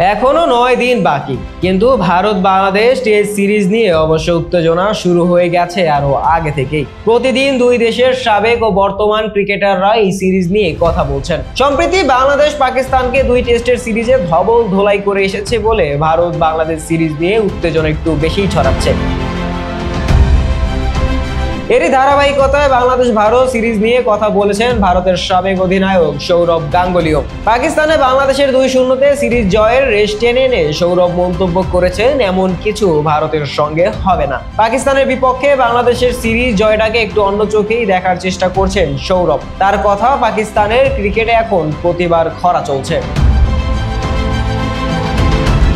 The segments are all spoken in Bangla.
এখনো 9 দিন বাকি, কিন্তু ভারত বাংলাদেশ টেস্ট সিরিজ নিয়ে অবশ্য উত্তেজনা শুরু হয়ে গেছে আরো আগে থেকেই। প্রতিদিন দুই দেশের সাবেক ও বর্তমান ক্রিকেটাররা এই সিরিজ নিয়ে কথা বলছেন। সম্প্রতি বাংলাদেশ পাকিস্তানকে 2 টেস্টের সিরিজে ধবল ধোলাই করে এসেছে বলে ভারত বাংলাদেশ সিরিজ নিয়ে উত্তেজনা একটু বেশিই ছড়াচ্ছে। এরই ধারাবাহিকতায় বাংলাদেশ ভারত সিরিজ নিয়ে কথা বলেছেন ভারতের সাবেক অধিনায়ক সৌরভ গাঙ্গুলীও। পাকিস্তানে বাংলাদেশের 2-0 সিরিজ জয়ের রেশ টেনে এনে সৌরভ মন্তব্য করেছেন, এমন কিছু ভারতের সঙ্গে হবে না। পাকিস্তানের বিপক্ষে বাংলাদেশের সিরিজ জয়টাকে একটু অন্য চোখেই দেখার চেষ্টা করছেন সৌরভ। তার কথা, পাকিস্তানের ক্রিকেটে এখন প্রতিবার খরা চলছে।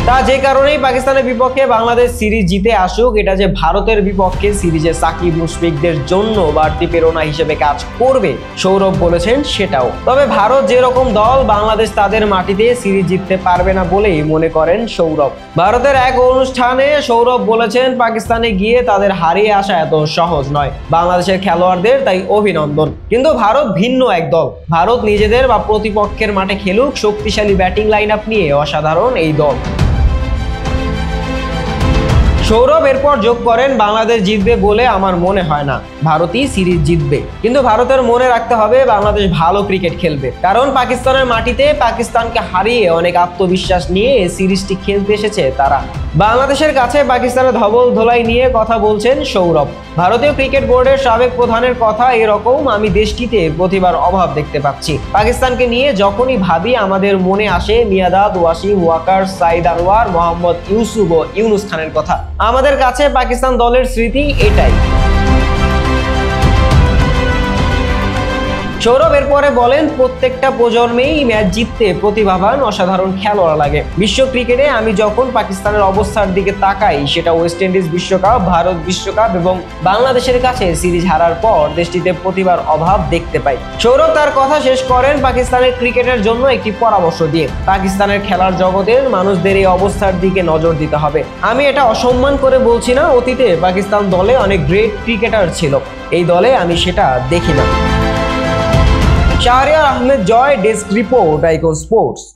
তা যে কারণেই পাকিস্তানের বিপক্ষে বাংলাদেশ সিরিজ জিতে আসুক, এটা যে ভারতের বিপক্ষে সিরিজে সাকিব মুশফিকদের জন্য বাড়তি প্রেরণা হিসেবে কাজ করবে সৌরভ বলেছেন সেটাও। তবে ভারত যেরকম দল, বাংলাদেশ তাদের মাটিতে সিরিজ জিততে পারবে না বলেই মনে করেন সৌরভ। ভারতের এক অনুষ্ঠানে সৌরভ বলেছেন, পাকিস্তানে গিয়ে তাদের হারিয়ে আসা এত সহজ নয়। বাংলাদেশের খেলোয়াড়দের তাই অভিনন্দন, কিন্তু ভারত ভিন্ন এক দল। ভারত নিজেদের বা প্রতিপক্ষের মাঠে খেলুক, শক্তিশালী ব্যাটিং লাইন আপ নিয়ে অসাধারণ এই দল। সৌরভ এরপর যোগ করেন, বাংলাদেশ জিতবে বলে আমার মনে হয় না। ভারতই সিরিজ জিতবে, কিন্তু ভারতের মনে রাখতে হবে বাংলাদেশ ভালো ক্রিকেট খেলবে, কারণ পাকিস্তানের মাটিতে পাকিস্তানকে হারিয়ে অনেক আত্মবিশ্বাস নিয়ে সিরিজটি খেলতে এসেছে তারা। বাংলাদেশের কাছে পাকিস্তানের ধবল ধোলাই নিয়ে কথা বলছেন সৌরভ। ভারতীয় ক্রিকেট বোর্ডের সাবেক প্রধানের কথা এরকম, আমি দেশটিতে প্রতিভার অভাব দেখতে পাচ্ছি। পাকিস্তানকে নিয়ে যখনই ভাবি আমাদের মনে আসে মিয়াদাদ, ওয়াসিম, ওয়াকার, সাইদ আনোয়ার, মোহাম্মদ ইউসুফ ও ইউনুস খানের কথা। আমাদের কাছে পাকিস্তান দলের স্মৃতি এটাই। সৌরভ এরপরে বলেন, প্রত্যেকটা প্রজন্মেই ম্যাচ জিততে প্রতিভাবান অসাধারণ খেলোয়াড় লাগে। বিশ্ব ক্রিকেটে আমি যখন পাকিস্তানের অবস্থার দিকে তাকাই, সেটা ওয়েস্ট ইন্ডিজ বিশ্বকাপ, ভারত বিশ্বকাপ এবং বাংলাদেশের কাছে সিরিজ হারার পর দেশটিতে প্রতিভার অভাব দেখতে পাই। সৌরভ তার কথা শেষ করেন পাকিস্তানের ক্রিকেটের জন্য একটি পরামর্শ দিয়ে। পাকিস্তানের খেলার জগতের মানুষদের এই অবস্থার দিকে নজর দিতে হবে। আমি এটা অসম্মান করে বলছি না, অতীতে পাকিস্তান দলে অনেক গ্রেট ক্রিকেটার ছিল, এই দলে আমি সেটা দেখি না। শাহরিয়ার আহমেদ জয়, ডেস্ক রিপোর্ট, আইকন স্পোর্টস।